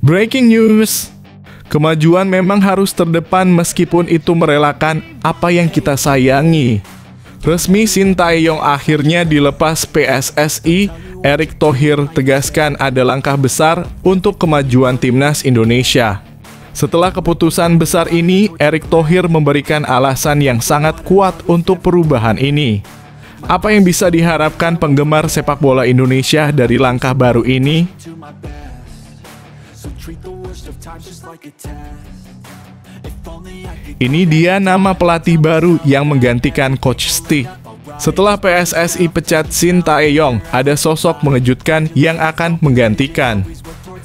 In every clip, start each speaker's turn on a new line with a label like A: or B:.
A: Breaking news. Kemajuan memang harus terdepan meskipun itu merelakan apa yang kita sayangi. Resmi Shin Tae-yong akhirnya dilepas PSSI. Erick Thohir tegaskan ada langkah besar untuk kemajuan timnas Indonesia. Setelah keputusan besar ini, Erick Thohir memberikan alasan yang sangat kuat untuk perubahan ini. Apa yang bisa diharapkan penggemar sepak bola Indonesia dari langkah baru ini? Ini dia nama pelatih baru yang menggantikan Coach Steve. Setelah PSSI pecat Shin Tae-yong, ada sosok mengejutkan yang akan menggantikan.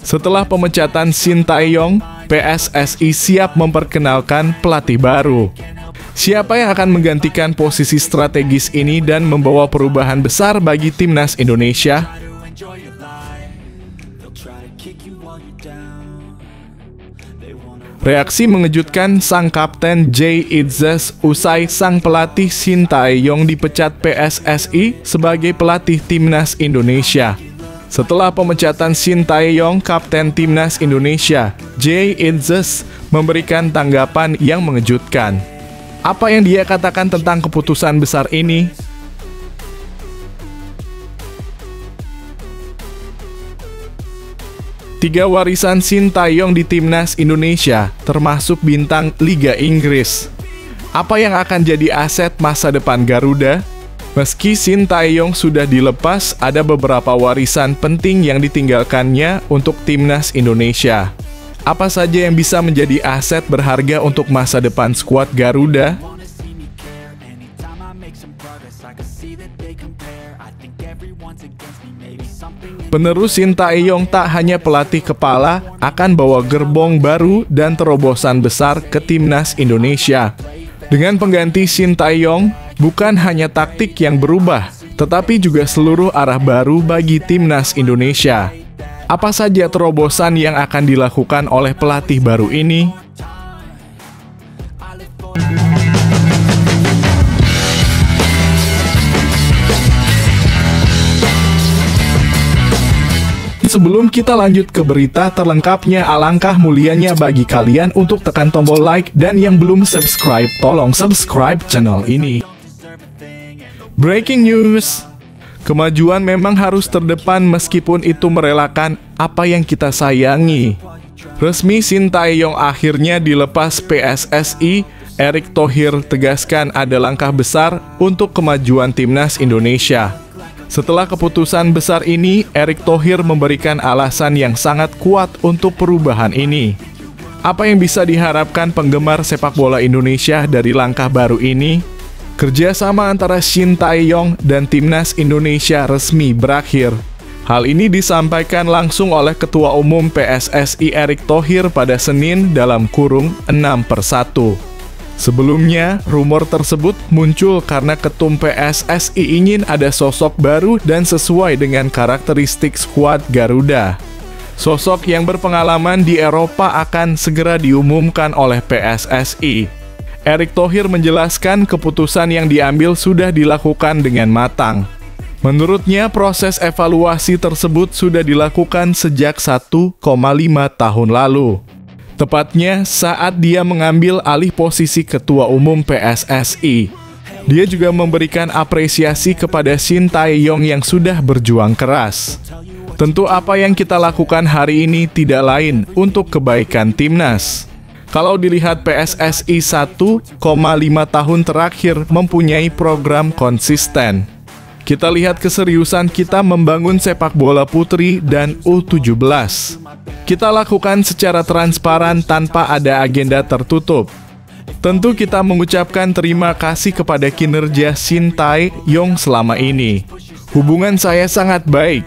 A: Setelah pemecatan Shin Tae-yong, PSSI siap memperkenalkan pelatih baru. Siapa yang akan menggantikan posisi strategis ini dan membawa perubahan besar bagi timnas Indonesia? Reaksi mengejutkan sang kapten Jay Itzes usai sang pelatih Shin Tae-yong dipecat PSSI sebagai pelatih timnas Indonesia. Setelah pemecatan Shin Tae-yong, kapten timnas Indonesia, Jay Itzes memberikan tanggapan yang mengejutkan. Apa yang dia katakan tentang keputusan besar ini? Tiga warisan Shin Tae-yong di timnas Indonesia, termasuk bintang Liga Inggris. Apa yang akan jadi aset masa depan Garuda? Meski Shin Tae-yong sudah dilepas, ada beberapa warisan penting yang ditinggalkannya untuk timnas Indonesia. Apa saja yang bisa menjadi aset berharga untuk masa depan skuad Garuda? Penerus Shin Tae-yong tak hanya pelatih kepala, akan bawa gerbong baru dan terobosan besar ke timnas Indonesia. Dengan pengganti Shin Tae-yong, bukan hanya taktik yang berubah, tetapi juga seluruh arah baru bagi timnas Indonesia. Apa saja terobosan yang akan dilakukan oleh pelatih baru ini? Sebelum kita lanjut ke berita terlengkapnya, alangkah mulianya bagi kalian untuk tekan tombol like dan yang belum subscribe, tolong subscribe channel ini. Breaking news. Kemajuan memang harus terdepan meskipun itu merelakan apa yang kita sayangi. Resmi Shin Tae-yong akhirnya dilepas PSSI. Erick Thohir tegaskan ada langkah besar untuk kemajuan timnas Indonesia. Setelah keputusan besar ini, Erick Thohir memberikan alasan yang sangat kuat untuk perubahan ini. Apa yang bisa diharapkan penggemar sepak bola Indonesia dari langkah baru ini? Kerjasama antara Shin Tae-yong dan timnas Indonesia resmi berakhir. Hal ini disampaikan langsung oleh Ketua Umum PSSI Erick Thohir pada Senin dalam kurung 6/1. Sebelumnya, rumor tersebut muncul karena Ketum PSSI ingin ada sosok baru dan sesuai dengan karakteristik skuad Garuda. Sosok yang berpengalaman di Eropa akan segera diumumkan oleh PSSI. Erick Thohir menjelaskan keputusan yang diambil sudah dilakukan dengan matang. Menurutnya, proses evaluasi tersebut sudah dilakukan sejak 1,5 tahun lalu. Tepatnya saat dia mengambil alih posisi Ketua Umum PSSI. Dia juga memberikan apresiasi kepada Shin Tae-yong yang sudah berjuang keras. Tentu apa yang kita lakukan hari ini tidak lain untuk kebaikan timnas. Kalau dilihat PSSI 1,5 tahun terakhir mempunyai program konsisten. Kita lihat keseriusan kita membangun sepak bola putri dan U17. Kita lakukan secara transparan tanpa ada agenda tertutup. Tentu kita mengucapkan terima kasih kepada kinerja Shin Tae-yong selama ini. Hubungan saya sangat baik.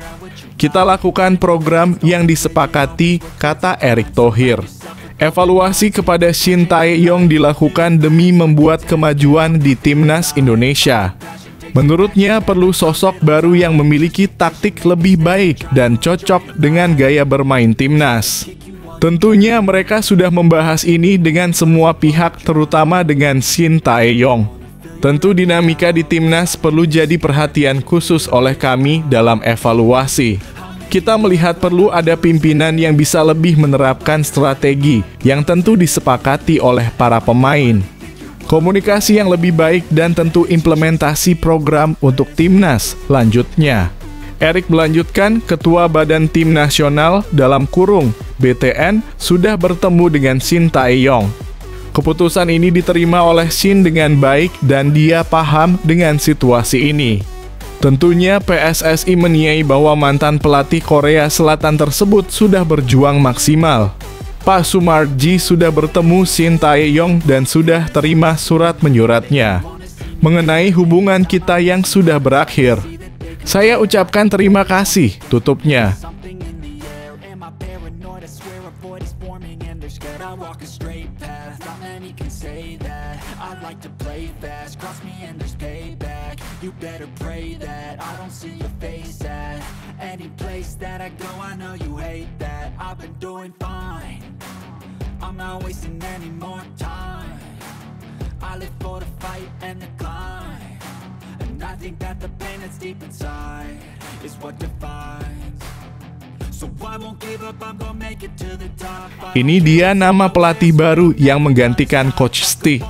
A: Kita lakukan program yang disepakati, kata Erick Thohir. Evaluasi kepada Shin Tae-yong dilakukan demi membuat kemajuan di timnas Indonesia. Menurutnya perlu sosok baru yang memiliki taktik lebih baik dan cocok dengan gaya bermain timnas. Tentunya mereka sudah membahas ini dengan semua pihak, terutama dengan Shin Tae-yong. Tentu dinamika di timnas perlu jadi perhatian khusus oleh kami dalam evaluasi. kita melihat perlu ada pimpinan yang bisa lebih menerapkan strategi yang tentu disepakati oleh para pemain. Komunikasi yang lebih baik dan tentu implementasi program untuk timnas. Lanjutnya, Erik melanjutkan, Ketua Badan Tim Nasional dalam kurung BTN sudah bertemu dengan Shin Tae-yong. Keputusan ini diterima oleh Shin dengan baik dan dia paham dengan situasi ini. Tentunya PSSI menilai bahwa mantan pelatih Korea Selatan tersebut sudah berjuang maksimal. Pak Sumarji sudah bertemu Shin Tae-yong dan sudah terima surat menyuratnya mengenai hubungan kita yang sudah berakhir. Saya ucapkan terima kasih, tutupnya.
B: You better pray that I don't see your face at any place that I go. I know you hate that. I've been doing fine. I'm not wasting any more time. I live for the fight and the climb, and I think that the pain that's deep inside is what defines. So I won't give up, I'm gonna make it to the top.
A: Ini dia nama pelatih baru yang menggantikan Coach Steve.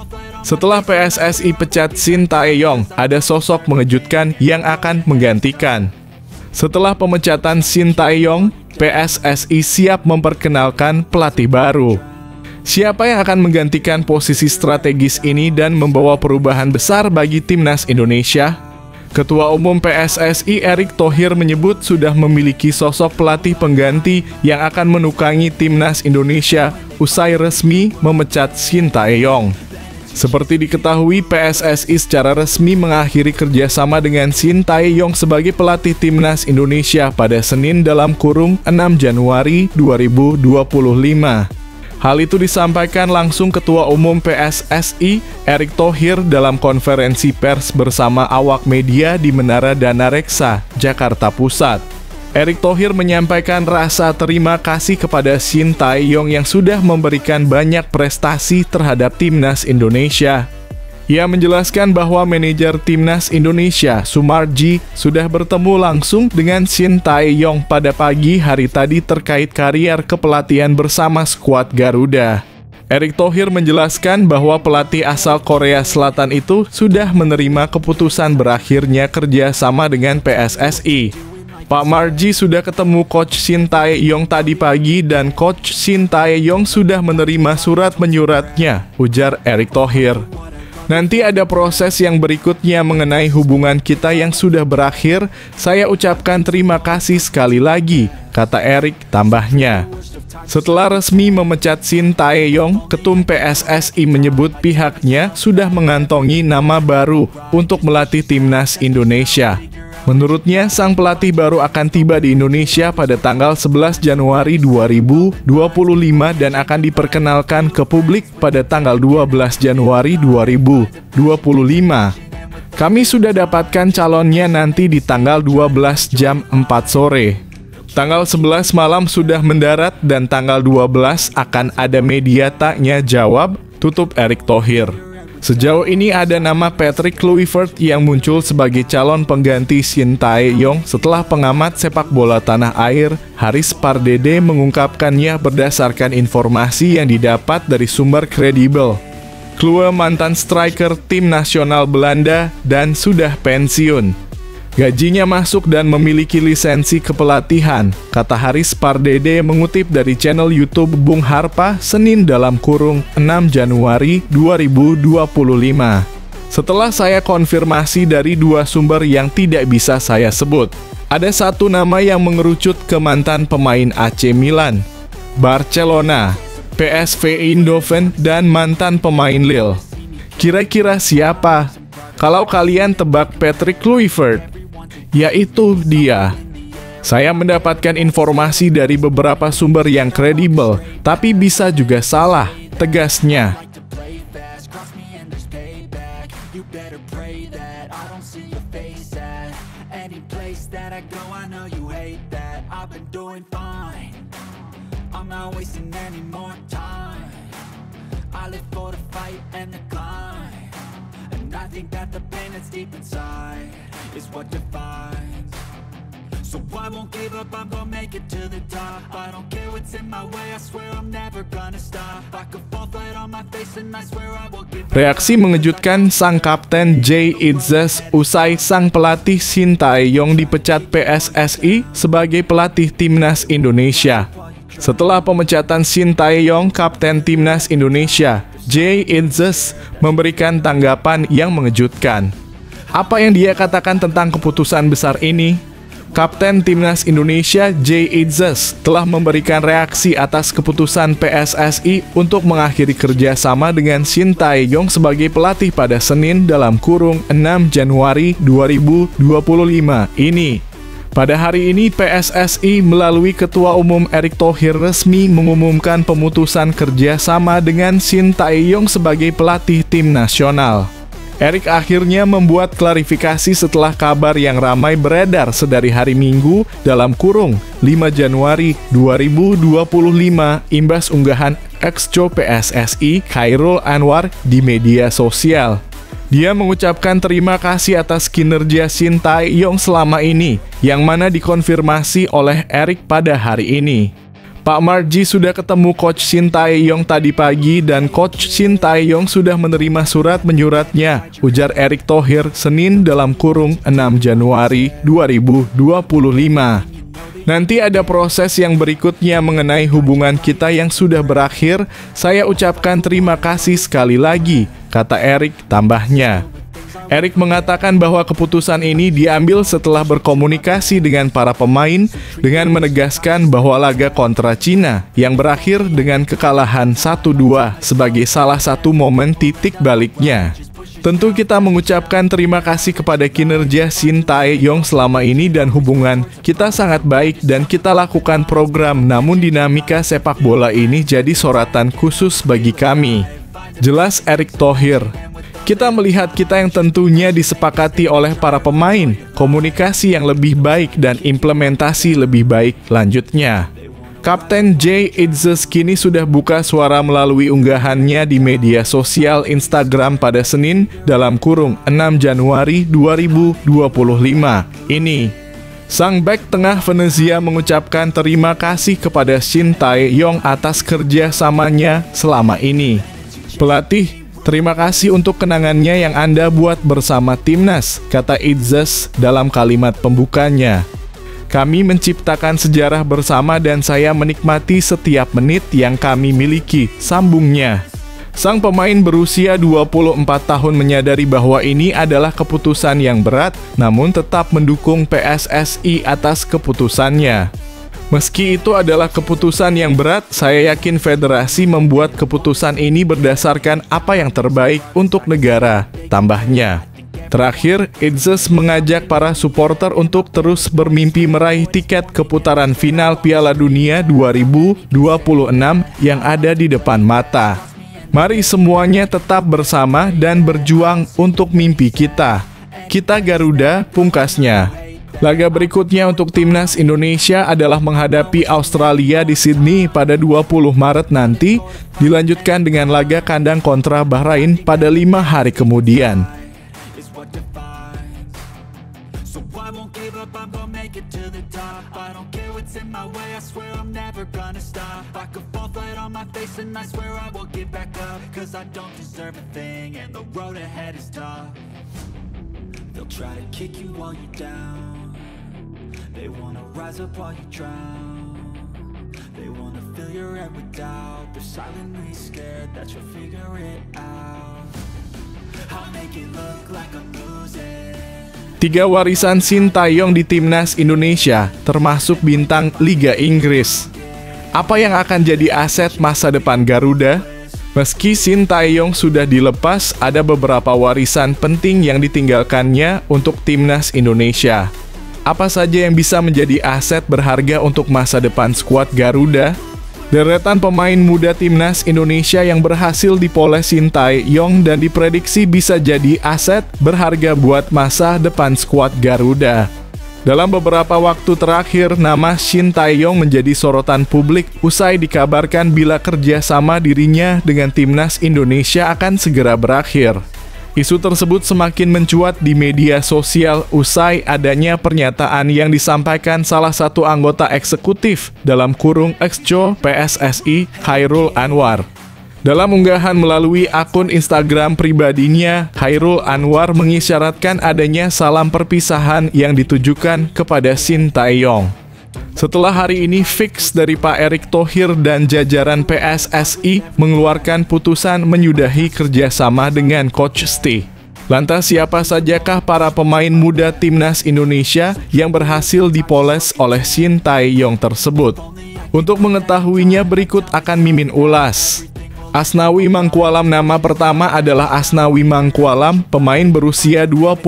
A: Setelah PSSI pecat Shin Tae-yong, ada sosok mengejutkan yang akan menggantikan. Setelah pemecatan Shin Tae-yong, PSSI siap memperkenalkan pelatih baru. Siapa yang akan menggantikan posisi strategis ini dan membawa perubahan besar bagi timnas Indonesia? Ketua Umum PSSI Erick Thohir menyebut sudah memiliki sosok pelatih pengganti yang akan menukangi timnas Indonesia usai resmi memecat Shin Tae-yong. Seperti diketahui, PSSI secara resmi mengakhiri kerjasama dengan Shin Tae-yong sebagai pelatih timnas Indonesia pada Senin dalam kurung 6 Januari 2025. Hal itu disampaikan langsung Ketua Umum PSSI Erick Thohir dalam konferensi pers bersama awak media di Menara Dana Reksa, Jakarta Pusat. Erick Thohir menyampaikan rasa terima kasih kepada Shin Tae-yong yang sudah memberikan banyak prestasi terhadap timnas Indonesia. Ia menjelaskan bahwa manajer timnas Indonesia, Sumarji, sudah bertemu langsung dengan Shin Tae-yong pada pagi hari tadi terkait karier kepelatihan bersama skuad Garuda. Erick Thohir menjelaskan bahwa pelatih asal Korea Selatan itu sudah menerima keputusan berakhirnya kerjasama dengan PSSI. Pak Marji sudah ketemu Coach Shin Tae-yong tadi pagi dan Coach Shin Tae-yong sudah menerima surat menyuratnya, ujar Erick Thohir. Nanti ada proses yang berikutnya mengenai hubungan kita yang sudah berakhir. Saya ucapkan terima kasih sekali lagi, kata Erick, tambahnya. Setelah resmi memecat Shin Tae-yong, Ketum PSSI menyebut pihaknya sudah mengantongi nama baru untuk melatih timnas Indonesia. Menurutnya, sang pelatih baru akan tiba di Indonesia pada tanggal 11 Januari 2025 dan akan diperkenalkan ke publik pada tanggal 12 Januari 2025. Kami sudah dapatkan calonnya nanti di tanggal 12 jam 4 sore. Tanggal 11 malam sudah mendarat dan tanggal 12 akan ada media tanya jawab, tutup Erick Thohir. Sejauh ini ada nama Patrick Kluivert yang muncul sebagai calon pengganti Shin Tae-yong setelah pengamat sepak bola tanah air Haris Pardede mengungkapkannya berdasarkan informasi yang didapat dari sumber kredibel. Klue mantan striker tim nasional Belanda dan sudah pensiun. Gajinya masuk dan memiliki lisensi kepelatihan, kata Haris Pardede mengutip dari channel YouTube Bung Harpa Senin dalam kurung 6 Januari 2025. Setelah saya konfirmasi dari dua sumber yang tidak bisa saya sebut, ada satu nama yang mengerucut ke mantan pemain AC Milan, Barcelona, PSV Eindhoven, dan mantan pemain Lille. Kira-kira siapa? Kalau kalian tebak Patrick Kluivert, yaitu dia. Saya mendapatkan informasi dari beberapa sumber yang kredibel, tapi bisa juga salah, tegasnya.
B: I think that the pain that's deep inside is what defines. So I won't give up, I'm gonna make it to the top. I don't care what's in my way, I swear I'm never gonna stop. I could fall flat on my face and I swear I will give up.
A: Reaksi mengejutkan sang kapten Jay Itzes usai sang pelatih Shin Tae-yong dipecat PSSI sebagai pelatih Timnas Indonesia. Setelah pemecatan Shin Tae-yong, kapten Timnas Indonesia, Jay Itzes memberikan tanggapan yang mengejutkan. Apa yang dia katakan tentang keputusan besar ini? Kapten Timnas Indonesia Jay Itzes telah memberikan reaksi atas keputusan PSSI untuk mengakhiri kerjasama dengan Shin Tae-yong sebagai pelatih pada Senin dalam kurung 6 Januari 2025 ini. Pada hari ini PSSI melalui Ketua Umum Erick Thohir resmi mengumumkan pemutusan kerjasama dengan Shin Tae-yong sebagai pelatih tim nasional. Erick akhirnya membuat klarifikasi setelah kabar yang ramai beredar sedari hari Minggu dalam kurung 5 Januari 2025 imbas unggahan ex-co PSSI Chairul Anwar di media sosial. Dia mengucapkan terima kasih atas kinerja Shin Tae-yong selama ini, yang mana dikonfirmasi oleh Erick pada hari ini. Pak Marji sudah ketemu Coach Shin Tae-yong tadi pagi dan Coach Shin Tae-yong sudah menerima surat menyuratnya, ujar Erick Thohir Senin dalam kurung 6 Januari 2025. Nanti ada proses yang berikutnya mengenai hubungan kita yang sudah berakhir, saya ucapkan terima kasih sekali lagi, kata Erick tambahnya. Erick mengatakan bahwa keputusan ini diambil setelah berkomunikasi dengan para pemain dengan menegaskan bahwa laga kontra Cina yang berakhir dengan kekalahan 1-2 sebagai salah satu momen titik baliknya. Tentu kita mengucapkan terima kasih kepada kinerja Shin Tae-yong selama ini dan hubungan kita sangat baik dan kita lakukan program, namun dinamika sepak bola ini jadi sorotan khusus bagi kami, jelas Erick Thohir. Kita melihat kita yang tentunya disepakati oleh para pemain, komunikasi yang lebih baik dan implementasi lebih baik, lanjutnya. Kapten Jay Itzes kini sudah buka suara melalui unggahannya di media sosial Instagram pada Senin dalam kurung 6 Januari 2025 ini. Sang bek tengah Venezia mengucapkan terima kasih kepada Shin Tae-yong atas kerjasamanya selama ini. Pelatih, terima kasih untuk kenangannya yang Anda buat bersama timnas, kata Itzes dalam kalimat pembukanya. Kami menciptakan sejarah bersama dan saya menikmati setiap menit yang kami miliki, sambungnya. Sang pemain berusia 24 tahun menyadari bahwa ini adalah keputusan yang berat, namun tetap mendukung PSSI atas keputusannya. Meski itu adalah keputusan yang berat, saya yakin federasi membuat keputusan ini berdasarkan apa yang terbaik untuk negara, tambahnya. Terakhir, Itzes mengajak para supporter untuk terus bermimpi meraih tiket ke putaran final Piala Dunia 2026 yang ada di depan mata. Mari semuanya tetap bersama dan berjuang untuk mimpi kita. Kita Garuda, pungkasnya. Laga berikutnya untuk Timnas Indonesia adalah menghadapi Australia di Sydney pada 20 Maret nanti, dilanjutkan dengan laga kandang kontra Bahrain pada 5 hari kemudian.
B: They wanna rise up while you drown. They wanna fill your head with doubt. They're silently scared that you'll figure it out. I'll make it look like I'm losing.
A: 3 warisan Shin Tae-yong di Timnas Indonesia, termasuk bintang Liga Inggris. Apa yang akan jadi aset masa depan Garuda? Meski Shin Tae-yong sudah dilepas, ada beberapa warisan penting yang ditinggalkannya untuk Timnas Indonesia. Apa saja yang bisa menjadi aset berharga untuk masa depan skuad Garuda? Deretan pemain muda Timnas Indonesia yang berhasil dipoles Shin Tae-yong dan diprediksi bisa jadi aset berharga buat masa depan skuad Garuda. Dalam beberapa waktu terakhir, nama Shin Tae-yong menjadi sorotan publik usai dikabarkan bila kerjasama dirinya dengan Timnas Indonesia akan segera berakhir. Isu tersebut semakin mencuat di media sosial usai adanya pernyataan yang disampaikan salah satu anggota eksekutif dalam kurung Exco PSSI, Chairul Anwar. Dalam unggahan melalui akun Instagram pribadinya, Chairul Anwar mengisyaratkan adanya salam perpisahan yang ditujukan kepada Shin Tae-yong. Setelah hari ini fix dari Pak Erick Thohir dan jajaran PSSI mengeluarkan putusan menyudahi kerjasama dengan Coach Stay. Lantas siapa sajakah para pemain muda Timnas Indonesia yang berhasil dipoles oleh Shin Tae-yong tersebut? Untuk mengetahuinya berikut akan Mimin ulas. Asnawi Mangkualam. Nama pertama adalah Asnawi Mangkualam. Pemain berusia 25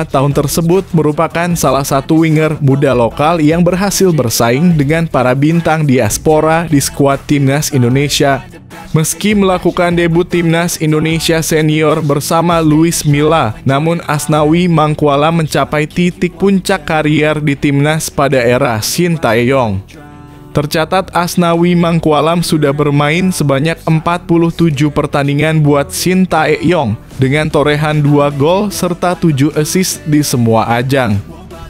A: tahun tersebut merupakan salah satu winger muda lokal yang berhasil bersaing dengan para bintang diaspora di skuad Timnas Indonesia. Meski melakukan debut Timnas Indonesia senior bersama Luis Milla, namun Asnawi Mangkualam mencapai titik puncak karier di Timnas pada era Shin Tae-yong. Tercatat Asnawi Mangkualam sudah bermain sebanyak 47 pertandingan buat Shin Tae-yong dengan torehan 2 gol serta 7 assist di semua ajang.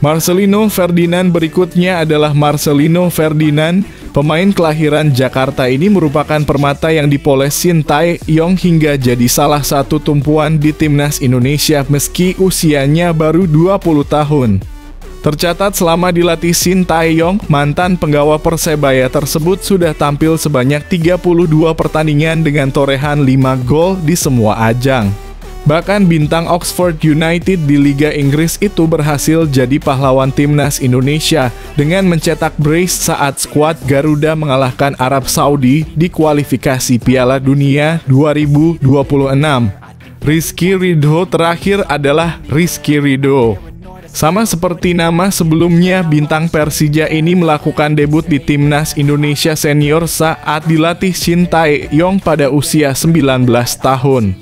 A: Marcelino Ferdinand berikutnya adalah Marcelino Ferdinand. Pemain kelahiran Jakarta ini merupakan permata yang dipoles Shin Tae-yong hingga jadi salah satu tumpuan di Timnas Indonesia meski usianya baru 20 tahun. Tercatat selama dilatih Shin Tae-yong, mantan penggawa Persebaya tersebut sudah tampil sebanyak 32 pertandingan dengan torehan 5 gol di semua ajang. Bahkan bintang Oxford United di Liga Inggris itu berhasil jadi pahlawan Timnas Indonesia dengan mencetak brace saat skuad Garuda mengalahkan Arab Saudi di kualifikasi Piala Dunia 2026. Rizky Ridho terakhir adalah Rizky Ridho. Sama seperti nama sebelumnya, bintang Persija ini melakukan debut di Timnas Indonesia senior saat dilatih Shin Tae-yong pada usia 19 tahun.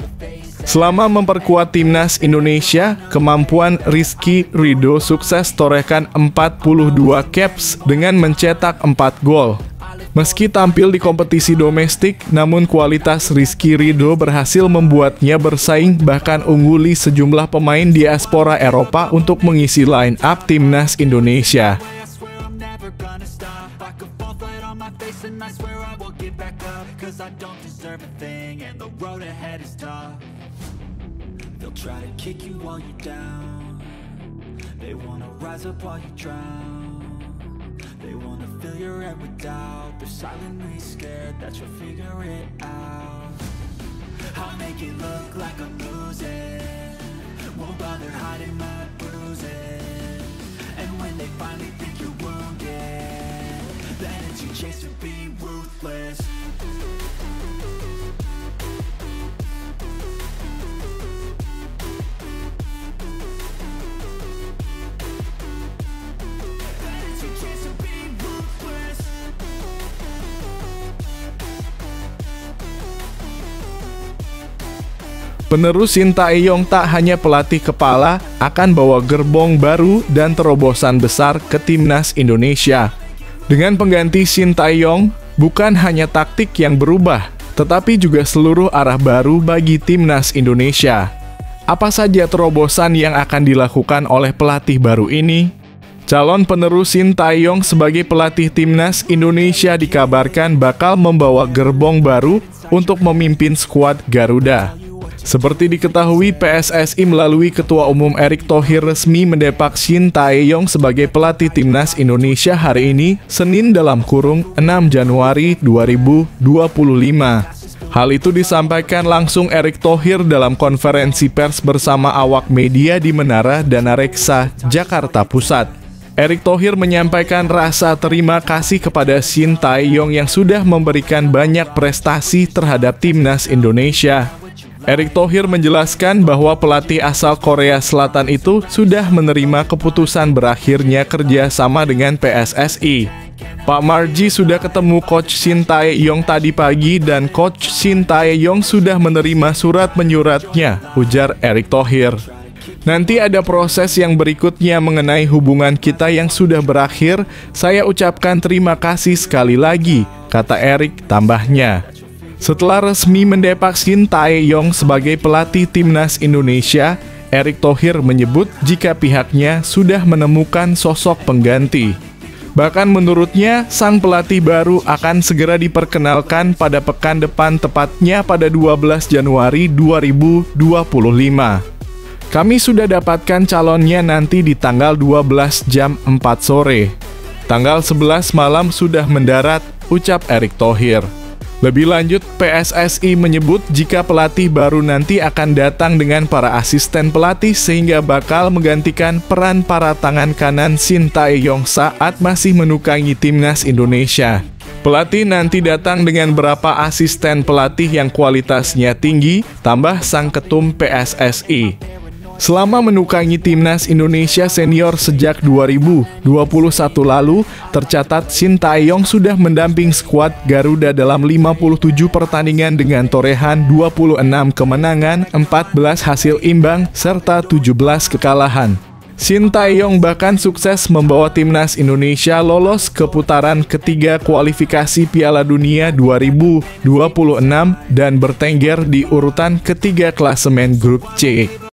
A: Selama memperkuat Timnas Indonesia, kemampuan Rizky Ridho sukses torehkan 42 caps dengan mencetak 4 gol. Meski tampil di kompetisi domestik, namun kualitas Rizky Ridho berhasil membuatnya bersaing bahkan ungguli sejumlah pemain diaspora Eropa untuk mengisi line up Timnas Indonesia.
B: They wanna fill your head with doubt. They're silently scared that you'll figure it out. I'll make it look like I'm losing. Won't bother hiding my bruises. And when they finally think you're wounded, then it's your chance to be ruthless.
A: Penerus Shin Tae-yong tak hanya pelatih kepala, akan bawa gerbong baru dan terobosan besar ke Timnas Indonesia. Dengan pengganti Shin Tae-yong, bukan hanya taktik yang berubah, tetapi juga seluruh arah baru bagi Timnas Indonesia. Apa saja terobosan yang akan dilakukan oleh pelatih baru ini? Calon penerus Shin Tae-yong sebagai pelatih Timnas Indonesia dikabarkan bakal membawa gerbong baru untuk memimpin skuad Garuda. Seperti diketahui, PSSI melalui Ketua Umum Erick Thohir resmi mendepak Shin Tae-yong sebagai pelatih Timnas Indonesia hari ini, Senin dalam kurung 6 Januari 2025. Hal itu disampaikan langsung Erick Thohir dalam konferensi pers bersama awak media di Menara Dana Reksa, Jakarta Pusat. Erick Thohir menyampaikan rasa terima kasih kepada Shin Tae-yong yang sudah memberikan banyak prestasi terhadap Timnas Indonesia. Erick Thohir menjelaskan bahwa pelatih asal Korea Selatan itu sudah menerima keputusan berakhirnya kerjasama dengan PSSI. Pak Marji sudah ketemu Coach Shin Tae-yong tadi pagi dan Coach Shin Tae-yong sudah menerima surat menyuratnya, ujar Erick Thohir. Nanti ada proses yang berikutnya mengenai hubungan kita yang sudah berakhir. Saya ucapkan terima kasih sekali lagi, kata Erick tambahnya. Setelah resmi mendepak Shin Tae-yong sebagai pelatih timnas Indonesia, Erick Thohir menyebut jika pihaknya sudah menemukan sosok pengganti. Bahkan menurutnya, sang pelatih baru akan segera diperkenalkan pada pekan depan, tepatnya pada 12 Januari 2025. Kami sudah dapatkan calonnya nanti di tanggal 12 jam 4 sore. Tanggal 11 malam sudah mendarat, ucap Erick Thohir. Lebih lanjut, PSSI menyebut jika pelatih baru nanti akan datang dengan para asisten pelatih sehingga bakal menggantikan peran para tangan kanan Shin Tae-yong saat masih menukangi timnas Indonesia. Pelatih nanti datang dengan berapa asisten pelatih yang kualitasnya tinggi, tambah sang ketum PSSI. Selama menukangi timnas Indonesia senior sejak 2021 lalu, tercatat Shin Tae-yong sudah mendamping skuad Garuda dalam 57 pertandingan dengan torehan 26 kemenangan, 14 hasil imbang, serta 17 kekalahan. Shin Tae-yong bahkan sukses membawa timnas Indonesia lolos ke putaran ketiga kualifikasi Piala Dunia 2026 dan bertengger di urutan ketiga klasemen grup C.